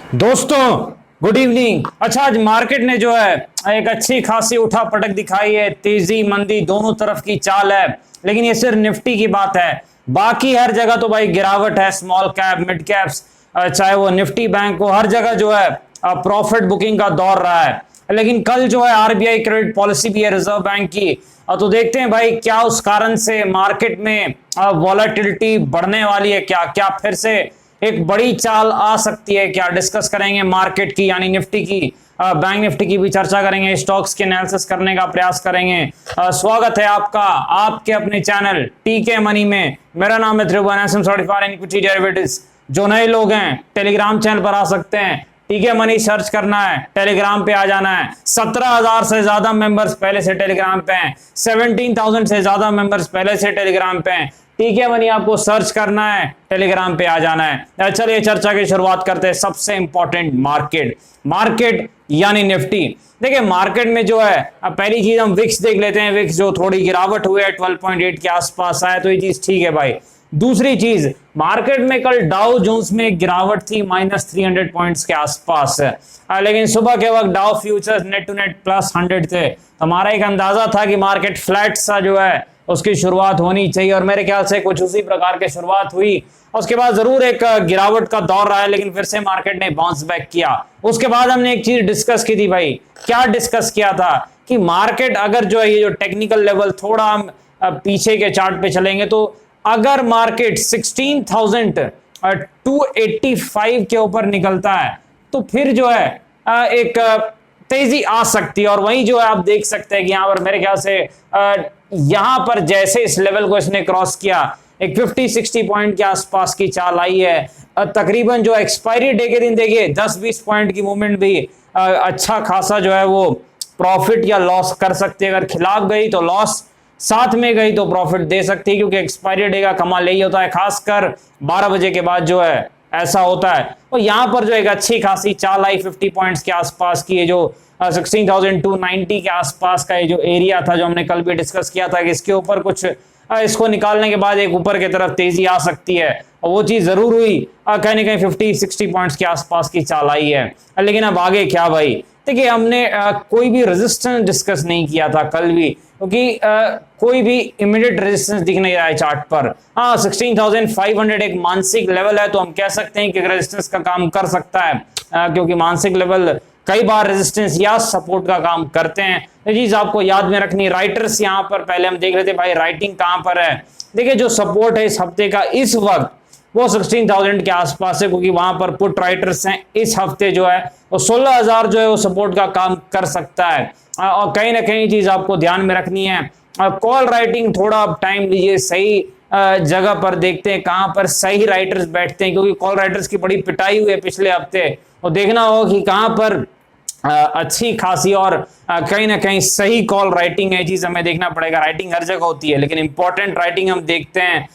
दोस्तों good evening. अच्छा, आज मार्केट ने जो है एक अच्छी खासी उठा पटक दिखाई है। तेजी मंदी दोनों तरफ की चाल है, लेकिन ये सिर्फ निफ्टी की बात है। बाकी हर जगह तो भाई गिरावट है। स्मॉल कैप, मिड कैप्स, चाहे वो निफ्टी बैंक हो, हर जगह जो है प्रॉफिट बुकिंग का दौर रहा है। लेकिन कल जो है आरबीआई क्रेडिट पॉलिसी भी है रिजर्व बैंक की, तो देखते हैं भाई क्या उस कारण से मार्केट में वॉलेटिलिटी बढ़ने वाली है। क्या क्या फिर से एक बड़ी चाल आ सकती है? क्या डिस्कस करेंगे मार्केट की, यानी निफ्टी की, बैंक निफ्टी की भी चर्चा करेंगे, स्टॉक्स के एनालिसिस करने का प्रयास करेंगे। स्वागत है आपका आपके अपने चैनल टीके मनी में। मेरा नाम है त्रिभुवन इक्विटी डेरिवेटिव्स। जो नए लोग हैं टेलीग्राम चैनल पर आ सकते हैं, टीके मनी सर्च करना है, टेलीग्राम पे आ जाना है। 17,000 से ज्यादा मेंबर्स पहले से टेलीग्राम पे हैं, 17,000 से ज्यादा मेंबर्स पहले से टेलीग्राम पे हैं। टीके मनी आपको सर्च करना है, टेलीग्राम पे आ जाना है। चलिए चर्चा की शुरुआत करते हैं। सबसे इंपॉर्टेंट मार्केट यानी निफ्टी। देखिए मार्केट में जो है, अब पहली चीज हम विक्स देख लेते हैं। विक्स जो थोड़ी गिरावट हुई है, 12.8 के आसपास आया, तो ये चीज ठीक है भाई। दूसरी चीज, मार्केट में कल डाउ जोन्स में गिरावट थी -300 पॉइंट्स के आसपास, लेकिन सुबह के वक्त Dow futures net to net +100 थे। हमारा एक अंदाजा था कि मार्केट फ्लैट सा जो है उसकी शुरुआत होनी चाहिए, और मेरे ख्याल से कुछ उसी प्रकार की शुरुआत हुई। उसके बाद जरूर एक गिरावट का दौर रहा है, लेकिन फिर से मार्केट ने बाउंस बैक किया। उसके बाद हमने एक चीज डिस्कस की थी भाई। क्या डिस्कस किया था? कि मार्केट अगर जो है ये जो टेक्निकल लेवल, थोड़ा हम पीछे के चार्ट पे चलेंगे, तो अगर मार्केट 16,285 के ऊपर निकलता है तो फिर जो है एक तेजी आ सकती है। और वहीं जो है आप देख सकते हैं कि यहां पर मेरे ख्याल से यहां पर जैसे इस लेवल को इसने क्रॉस किया, एक 50-60 पॉइंट के आसपास की चाल आई है। तकरीबन जो एक्सपायरी डे के दिन देखिए 10-20 पॉइंट की मूवमेंट भी अच्छा खासा जो है वो प्रॉफिट या लॉस कर सकती है। अगर खिलाफ गई तो लॉस, साथ में गई तो प्रॉफिट दे सकती है, क्योंकि एक्सपायरी डे का कमाल यही होता है, खासकर 12 बजे के बाद जो है ऐसा होता है। और यहां पर जो एक अच्छी खासी चाल आई 50 पॉइंट्स के आसपास की, जो 16,290 के आसपास का ये जो एरिया था, जो हमने कल भी डिस्कस किया था कि इसके ऊपर कुछ इसको निकालने के बाद एक ऊपर की तरफ तेजी आ सकती है, और वो चीज जरूर हुई। कहीं ना कहीं 50-60 पॉइंट्स के आसपास की चाल आई है। लेकिन अब आगे क्या भाई? देखिए हमने कोई भी रेजिस्टेंस डिस्कस नहीं किया था कल भी, क्योंकि कोई भी इमीडिएट रेजिस्टेंस दिख नहीं रहा है चार्ट पर। हाँ, 16,500 एक मानसिक लेवल है, तो हम कह सकते हैं कि रेजिस्टेंस का काम कर सकता है, क्योंकि मानसिक लेवल कई बार रेजिस्टेंस या सपोर्ट का काम करते हैं। ये चीज आपको याद में रखनी। राइटर्स यहाँ पर पहले हम देख रहे थे भाई, राइटिंग कहां पर है। देखिए जो सपोर्ट है इस हफ्ते का इस वक्त वो 16,000 के आसपास है, क्योंकि वहां पर पुट राइटर्स हैं। इस हफ्ते जो है वो 16,000 जो है वो सपोर्ट का काम कर सकता है। और कहीं ना कहीं चीज आपको ध्यान में रखनी है, कॉल राइटिंग थोड़ा टाइम लीजिए, सही जगह पर देखते हैं कहां पर सही राइटर्स बैठते हैं, क्योंकि कॉल राइटर्स की बड़ी पिटाई हुई है पिछले हफ्ते। और देखना होगा कि कहां पर अच्छी खासी और कहीं ना कहीं सही कॉल राइटिंग है। चीज हमें देखना पड़ेगा। राइटिंग हर जगह होती है, लेकिन इंपॉर्टेंट राइटिंग हम देखते हैं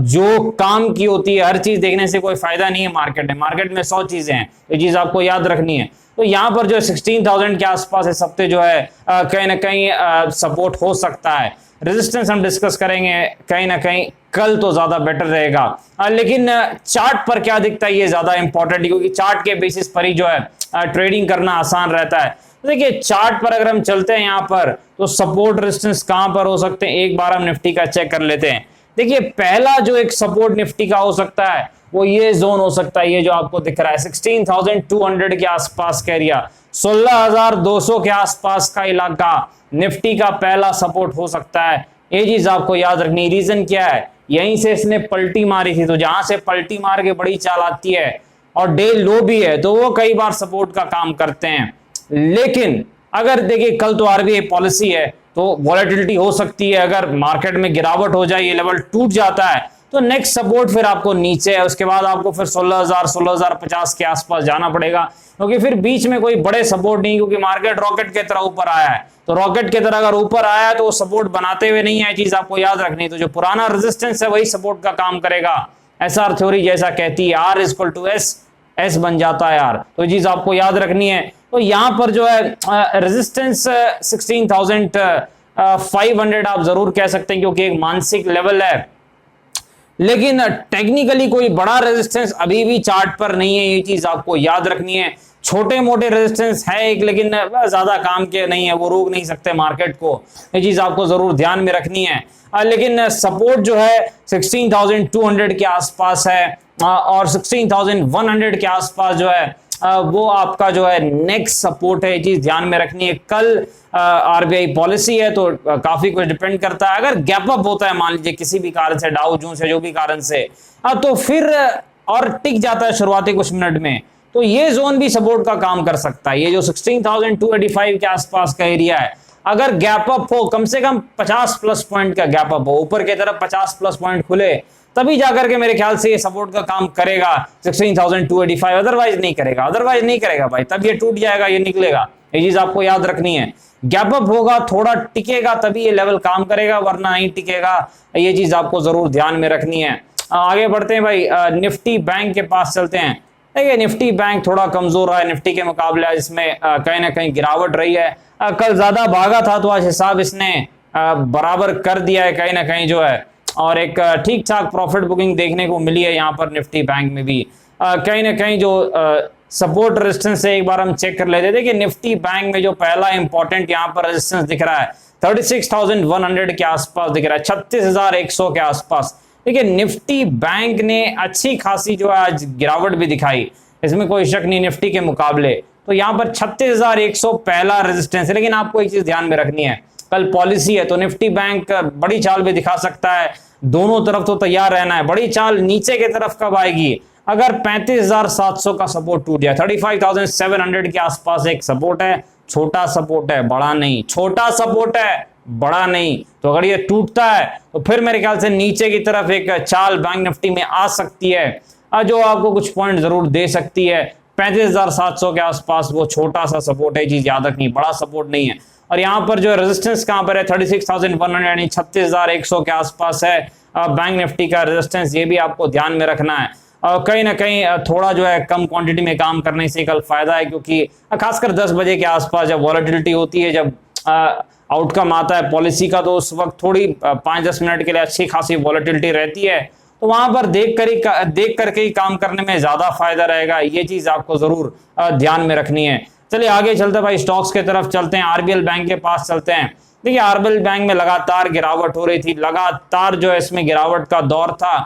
जो काम की होती है। हर चीज देखने से कोई फायदा नहीं है मार्केट में 100 चीजें हैं, ये चीज आपको याद रखनी है। तो यहाँ पर जो 16,000 के आसपास इस हफ्ते जो है कहीं ना कहीं सपोर्ट हो सकता है। रेजिस्टेंस हम डिस्कस करेंगे कहीं ना कहीं कल, तो ज्यादा बेटर रहेगा। लेकिन चार्ट पर क्या दिखता है ये ज्यादा इंपॉर्टेंट है, क्योंकि चार्ट के बेसिस पर ही जो है ट्रेडिंग करना आसान रहता है। तो देखिए चार्ट पर अगर हम चलते हैं यहाँ पर, तो सपोर्ट रेजिस्टेंस कहां पर हो सकते हैं, एक बार हम निफ्टी का चेक कर लेते हैं। देखिए पहला जो एक सपोर्ट निफ्टी का हो सकता है वो ये जोन हो सकता है, ये जो आपको दिख रहा है 16,200 के आसपास का एरिया, 16,200 के आसपास का इलाका निफ्टी का पहला सपोर्ट हो सकता है। ये चीज आपको याद रखनी। रीजन क्या है? यहीं से इसने पलटी मारी थी, तो जहां से पलटी मार के बड़ी चाल आती है और डे लो भी है, तो वो कई बार सपोर्ट का काम करते हैं। लेकिन अगर देखिए कल तो आरबीआई पॉलिसी है, तो वॉलेटिलिटी हो सकती है। अगर मार्केट में गिरावट हो जाए, ये लेवल टूट जाता है, तो नेक्स्ट सपोर्ट फिर आपको नीचे है। उसके बाद आपको फिर 16,000-16,050 के आसपास जाना पड़ेगा, क्योंकि फिर बीच में कोई बड़े सपोर्ट नहीं, क्योंकि मार्केट रॉकेट की तरह ऊपर आया है। तो रॉकेट की तरह अगर ऊपर आया है तो वो सपोर्ट बनाते हुए नहीं है, चीज आपको याद रखनी। तो जो पुराना रेजिस्टेंस है वही सपोर्ट का काम करेगा। एसआर थ्योरी जैसा कहती है, R इक्वल टू एस बन जाता है यार, तो ये चीज आपको याद रखनी है। तो यहां पर जो है रेजिस्टेंस 16,500 आप जरूर कह सकते हैं, क्योंकि एक मानसिक लेवल है। लेकिन टेक्निकली कोई बड़ा रेजिस्टेंस अभी भी चार्ट पर नहीं है, ये चीज आपको याद रखनी है। छोटे मोटे रेजिस्टेंस है एक, लेकिन ज्यादा काम के नहीं है, वो रोक नहीं सकते मार्केट को, ये चीज आपको जरूर ध्यान में रखनी है। लेकिन सपोर्ट जो है 16,200 के आसपास है और 16,100 के आसपास जो है वो आपका जो है नेक्स्ट सपोर्ट है, ये चीज ध्यान में रखनी है। कल आरबीआई पॉलिसी है तो काफी कुछ डिपेंड करता है। अगर गैप अप होता है मान लीजिए किसी भी कारण से, डाउ जोन्स से जो भी कारण से, तो फिर और टिक जाता है शुरुआती कुछ मिनट में, तो ये जोन भी सपोर्ट का काम कर सकता है। ये जो 16,285 के आसपास का एरिया है, अगर गैप अप हो, कम से कम 50 प्लस पॉइंट का गैप अप हो, ऊपर की तरफ 50 प्लस पॉइंट खुले, तभी जाकर के मेरे ख्याल से ये सपोर्ट का काम करेगा 16,285, अदरवाइज नहीं करेगा, अदरवाइज नहीं करेगा भाई, तब ये टूट जाएगा, ये निकलेगा, ये चीज आपको याद रखनी है। गैप अप होगा, थोड़ा टिकेगा, तभी ये लेवल काम करेगा, वरना नहीं टिकेगा, ये चीज आपको जरूर ध्यान में रखनी है। आगे बढ़ते हैं भाई, निफ्टी बैंक के पास चलते हैं। देखिए निफ्टी बैंक थोड़ा कमजोर रहा है निफ्टी के मुकाबले, इसमें कहीं ना कहीं गिरावट रही है। कल ज्यादा भागा था तो आज हिसाब इसने बराबर कर दिया है कहीं ना कहीं जो है, और एक ठीक ठाक प्रॉफिट बुकिंग देखने को मिली है यहाँ पर निफ्टी बैंक में भी। कहीं ना कहीं जो सपोर्ट रेजिस्टेंस है एक बार हम चेक कर लेते हैं। देखिए निफ्टी बैंक में जो पहला इंपॉर्टेंट यहाँ पर रेजिस्टेंस दिख रहा है 36,100 के आसपास दिख रहा है, 36,100 के आसपास। देखिए निफ्टी बैंक ने अच्छी खासी जो है आज गिरावट भी दिखाई, इसमें कोई शक नहीं निफ्टी के मुकाबले। तो यहाँ पर 36,100 पहला रेजिस्टेंस है, लेकिन आपको एक चीज ध्यान में रखनी है, कल पॉलिसी है तो निफ्टी बैंक बड़ी चाल भी दिखा सकता है, दोनों तरफ तो तैयार रहना है। बड़ी चाल नीचे की तरफ कब आएगी, अगर 35,700 का सपोर्ट टूट जाए, 35,700 के आसपास एक सपोर्ट है, छोटा सपोर्ट है, बड़ा नहीं, छोटा सपोर्ट है, बड़ा नहीं। तो अगर ये टूटता है तो फिर मेरे ख्याल से नीचे की तरफ एक चाल बैंक निफ्टी में आ सकती है, जो आपको कुछ पॉइंट जरूर दे सकती है। 35,700 के आसपास वो छोटा सा सपोर्ट है, चीज याद रखनी, बड़ा सपोर्ट नहीं है। और यहाँ पर जो रेजिस्टेंस कहां पर है 36,100 यानी 36,100 के आसपास है बैंक निफ्टी का रेजिस्टेंस, ये भी आपको ध्यान में रखना है। कहीं ना कहीं थोड़ा जो है कम क्वांटिटी में काम करने से कल फायदा है, क्योंकि खासकर 10 बजे के आसपास जब वॉलेटिलिटी होती है, जब आउटकम आता है पॉलिसी का, तो उस वक्त थोड़ी 5-10 मिनट के लिए अच्छी खासी वॉलेटिलिटी रहती है, तो वहां पर देख करके ही काम करने में ज्यादा फायदा रहेगा। ये चीज आपको जरूर ध्यान में रखनी है। चलिए आगे चलते भाई, स्टॉक्स की तरफ चलते हैं, आरबीएल बैंक के पास चलते हैं। देखिए आरबीएल बैंक में लगातार गिरावट हो रही थी, लगातार जो है इसमें गिरावट का दौर था,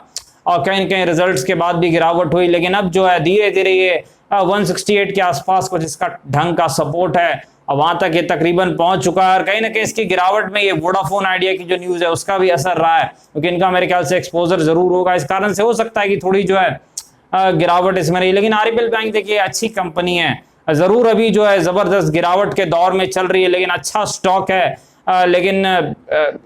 और कहीं न कहीं रिजल्ट्स के बाद भी गिरावट हुई, लेकिन अब जो है धीरे धीरे ये 168 के आसपास कुछ इसका ढंग का सपोर्ट है, और वहां तक ये तकरीबन पहुंच चुका है। और कहीं ना कहीं इसकी गिरावट में ये वोडाफोन आइडिया की जो न्यूज है उसका भी असर रहा है, क्योंकि इनका मेरे ख्याल से एक्सपोजर जरूर होगा, इस कारण से हो सकता है कि थोड़ी जो है गिरावट इसमें रही। लेकिन आरबीएल बैंक देखिए अच्छी कंपनी है, जरूर अभी जो है जबरदस्त गिरावट के दौर में चल रही है, लेकिन अच्छा स्टॉक है। लेकिन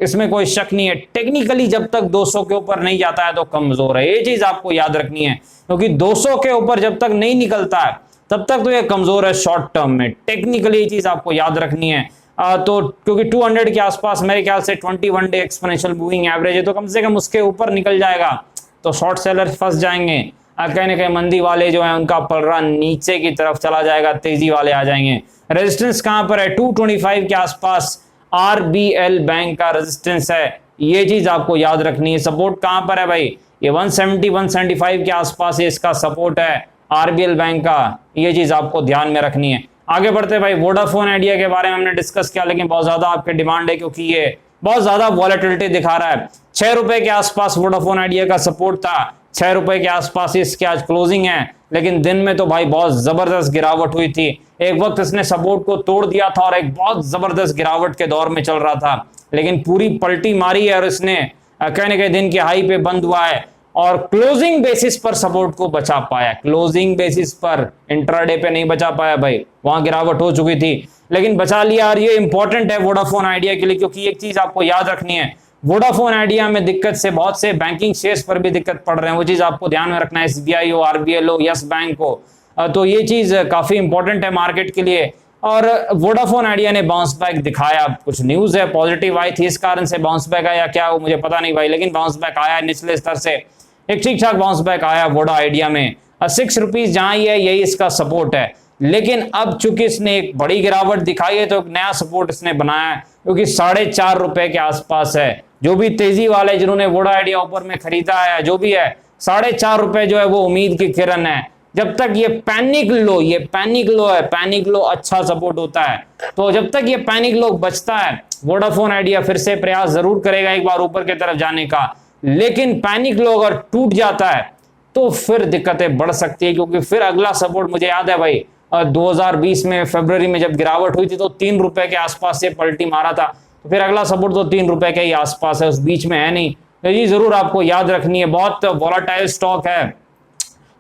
इसमें कोई शक नहीं है, टेक्निकली जब तक 200 के ऊपर नहीं जाता है तो कमजोर है, ये चीज आपको याद रखनी है, क्योंकि 200 के ऊपर जब तक नहीं निकलता है तब तक तो ये कमजोर है शॉर्ट टर्म में, टेक्निकली ये चीज आपको याद रखनी है। तो क्योंकि 200 के आसपास मेरे ख्याल से 21 डे एक्सपोनेंशियल मूविंग एवरेज है, तो कम से कम उसके ऊपर निकल जाएगा तो शॉर्ट सेलर फंस जाएंगे, कहीं ना कहीं मंदी वाले जो है उनका पलड़ा नीचे की तरफ चला जाएगा, तेजी वाले आ जाएंगे। रेजिस्टेंस कहां पर है 225 के आसपास आरबीएल बैंक का रेजिस्टेंस है, ये चीज आपको याद रखनी है। सपोर्ट कहां पर है भाई, ये 170-175 के आसपास इसका सपोर्ट है आरबीएल बैंक का, ये चीज आपको ध्यान में रखनी है। आगे बढ़ते भाई, वोडाफोन आइडिया के बारे में हमने डिस्कस किया, लेकिन बहुत ज्यादा आपके डिमांड है, क्योंकि ये बहुत ज्यादा वॉलेटिलिटी दिखा रहा है। 6 रुपए के आसपास वोडाफोन आइडिया का सपोर्ट था, 6 रुपए के आसपास इसकी आज क्लोजिंग है, लेकिन दिन में तो भाई बहुत जबरदस्त गिरावट हुई थी। एक वक्त इसने सपोर्ट को तोड़ दिया था और एक बहुत जबरदस्त गिरावट के दौर में चल रहा था, लेकिन पूरी पलटी मारी है और इसने कहीं ना कहीं दिन के हाई पे बंद हुआ है और क्लोजिंग बेसिस पर सपोर्ट को बचा पाया, क्लोजिंग बेसिस पर, इंट्राडे पे नहीं बचा पाया भाई, वहां गिरावट हो चुकी थी, लेकिन बचा लिया। और ये इंपॉर्टेंट है वोडाफोन आइडिया के लिए, क्योंकि एक चीज आपको याद रखनी है, वोडाफोन आइडिया में दिक्कत से बहुत से बैंकिंग शेयर्स पर भी दिक्कत पड़ रहे हैं, वो चीज आपको ध्यान में रखना है, एसबीआई हो, आरबीएल हो, यस बैंक हो, तो ये चीज काफी इंपॉर्टेंट है मार्केट के लिए। और वोडाफोन आइडिया ने बाउंस बैक दिखाया, कुछ न्यूज है पॉजिटिव आई थी, इस कारण से बाउंस बैक आया, क्या वो मुझे पता नहीं भाई, लेकिन बाउंस बैक आया निचले स्तर से, एक ठीक ठाक बाउंस बैक आया वोडा आइडिया में। 6 रुपीज जहां ही है यही इसका सपोर्ट है, लेकिन अब चूंकि इसने एक बड़ी गिरावट दिखाई है तो एक नया सपोर्ट इसने बनाया है, क्योंकि 4.5 रुपए के आसपास है। जो भी तेजी वाले जिन्होंने वोडा आइडिया ऊपर में खरीदा है, जो भी है, 4.5 रुपए जो है वो उम्मीद की किरण है। जब तक ये पैनिक लो है, पैनिक लो अच्छा सपोर्ट होता है। तो जब तक ये पैनिक लो बचता है, वोडाफोन आइडिया फिर से प्रयास जरूर करेगा एक बार ऊपर की तरफ जाने का। लेकिन पैनिक लो अगर टूट जाता है तो फिर दिक्कतें बढ़ सकती है, क्योंकि फिर अगला सपोर्ट मुझे याद है भाई 2020 में फरवरी में जब गिरावट हुई थी तो 3 रुपए के आसपास से पलटी मारा था। तो फिर अगला सपोर्ट तो 3 रुपए के ही आसपास है, उस बीच में है नहीं। तो ये जरूर आपको याद रखनी है, बहुत वॉलेटाइल स्टॉक है।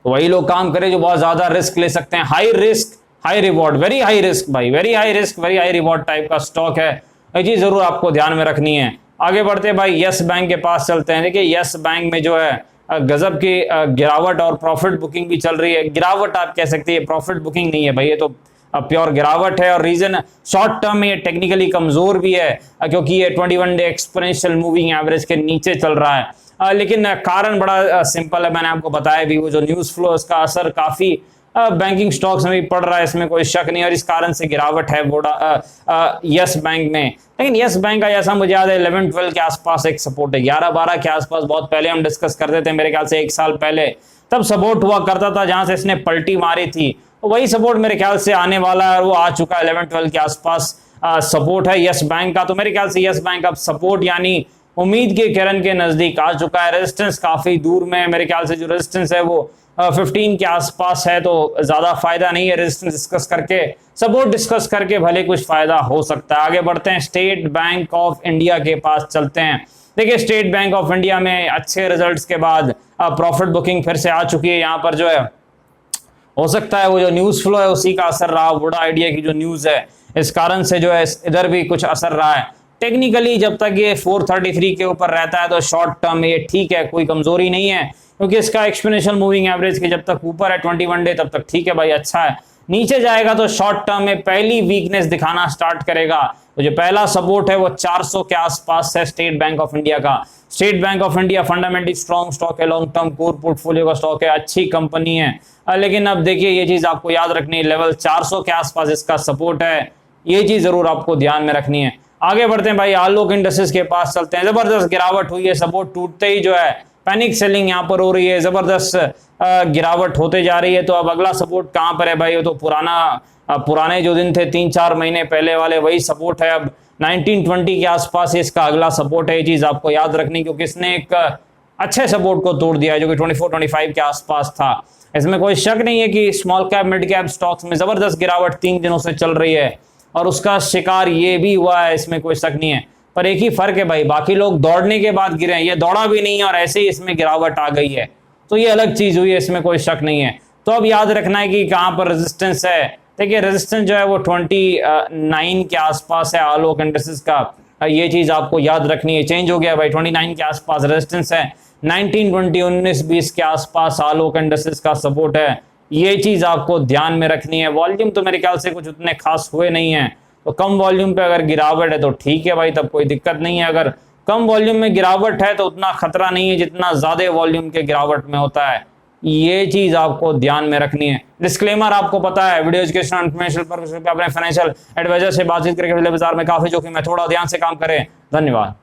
तो वही लोग काम करें जो बहुत ज्यादा रिस्क ले सकते हैं। High risk high reward, very high risk भाई, very high risk very high reward type का स्टॉक है। ये चीज जरूर आपको ध्यान में रखनी है। आगे बढ़ते भाई यस बैंक के पास चलते हैं। देखिए यस बैंक में जो है गजब की गिरावट और प्रॉफिट बुकिंग भी चल रही है। गिरावट आप कह सकते हैं, प्रॉफिट बुकिंग नहीं है भाई, ये तो प्योर गिरावट है। और रीजन शॉर्ट टर्म में ये टेक्निकली कमजोर भी है, क्योंकि ये 21 डे एक्सपोनेंशियल मूविंग एवरेज के नीचे चल रहा है। लेकिन कारण बड़ा सिंपल है, मैंने आपको बताया भी, वो जो न्यूज फ्लो उसका असर काफी बैंकिंग स्टॉक्स में भी पड़ रहा है, इसमें कोई शक नहीं। और इस कारण से गिरावट है यस बैंक में। लेकिन यस बैंक का जैसा मुझे याद है 11-12 के आसपास एक सपोर्ट है, 11-12 के आसपास बहुत पहले हम डिस्कस करते थे, मेरे ख्याल से 1 साल पहले, तब सपोर्ट हुआ करता था जहां से इसने पलटी मारी थी। वही सपोर्ट मेरे ख्याल से आने वाला है, वो आ चुका है 11-12 के आसपास सपोर्ट है यस बैंक का। तो मेरे ख्याल से यस बैंक अब सपोर्ट यानी उम्मीद के किरण के नजदीक आ चुका है। रेजिस्टेंस काफी दूर में है, मेरे ख्याल से जो रेजिस्टेंस है वो 15 के आसपास है, तो ज्यादा फायदा नहीं है रेजिस्टेंस डिस्कस करके, सपोर्ट डिस्कस करके भले कुछ फायदा हो सकता है। आगे बढ़ते हैं, स्टेट बैंक ऑफ इंडिया के पास चलते हैं। देखिए स्टेट बैंक ऑफ इंडिया में अच्छे रिजल्ट्स के बाद प्रॉफिट बुकिंग फिर से आ चुकी है। यहाँ पर जो है हो सकता है वो जो न्यूज फ्लो है उसी का असर रहा, वोडा आइडिया की जो न्यूज है इस कारण से जो है इधर भी कुछ असर रहा है। टेक्निकली जब तक ये 433 के ऊपर रहता है तो शॉर्ट टर्म में ये ठीक है, कोई कमजोरी नहीं है, क्योंकि इसका एक्सपोनेंशियल मूविंग एवरेज के जब तक ऊपर है 21 डे तब तक ठीक है भाई, अच्छा है। नीचे जाएगा तो शॉर्ट टर्म में पहली वीकनेस दिखाना स्टार्ट करेगा। तो जो पहला सपोर्ट है वो 400 के आसपास है स्टेट बैंक ऑफ इंडिया का। State bank of India fundamentally strong stock है, लॉन्ग टर्म कोर पोर्टफोलियो का स्टॉक है, अच्छी कंपनी है। लेकिन अब देखिए ये चीज आपको याद रखनी है, लेवल 400 के आसपास इसका सपोर्ट है, ये चीज जरूर आपको ध्यान में रखनी है। आगे बढ़ते हैं भाई आलोक इंडस्ट्रीज के पास चलते हैं। जबरदस्त गिरावट हुई है, सपोर्ट टूटते ही जो है पैनिक सेलिंग यहाँ पर हो रही है, जबरदस्त गिरावट होते जा रही है। तो अब अगला सपोर्ट कहाँ पर है भाई, वो तो पुराने जो दिन थे 3-4 महीने पहले वाले वही सपोर्ट है। अब 1920 के आसपास इसका अगला सपोर्ट है, ये चीज आपको याद रखनी, क्योंकि इसने एक अच्छे सपोर्ट को तोड़ दिया है जो कि 24-25 के आसपास था। इसमें कोई शक नहीं है कि small cap mid cap stocks में जबरदस्त गिरावट 3 दिनों से चल रही है और उसका शिकार ये भी हुआ है, इसमें कोई शक नहीं है। पर एक ही फर्क है भाई, बाकी लोग दौड़ने के बाद गिरे, ये दौड़ा भी नहीं है और ऐसे ही इसमें गिरावट आ गई है, तो ये अलग चीज हुई है, इसमें कोई शक नहीं है। तो अब याद रखना है कि कहां पर रेजिस्टेंस है। देखिए रेजिस्टेंस जो है वो 29 के आसपास है आलोक इंडस्ट्रीज का, ये चीज आपको याद रखनी है। चेंज हो गया भाई, 29 के आसपास रेजिस्टेंस है, 19, 20, 19, 20 के आसपास आलोक इंडस्ट्रीज का सपोर्ट है, ये चीज आपको ध्यान में रखनी है। वॉल्यूम तो मेरे ख्याल से कुछ उतने खास हुए नहीं है, तो कम वॉल्यूम पे अगर गिरावट है तो ठीक है भाई, तब कोई दिक्कत नहीं है। अगर कम वॉल्यूम में गिरावट है तो उतना खतरा नहीं है जितना ज्यादा वॉल्यूम के गिरावट में होता है, ये चीज आपको ध्यान में रखनी है। डिस्क्लेमर आपको पता है, वीडियो एजुकेशन इन्फॉर्मेशन पर अपने फाइनेंशियल एडवाइजर से बातचीत करके बाजार में काफी जोखिम है, थोड़ा ध्यान से काम करें। धन्यवाद।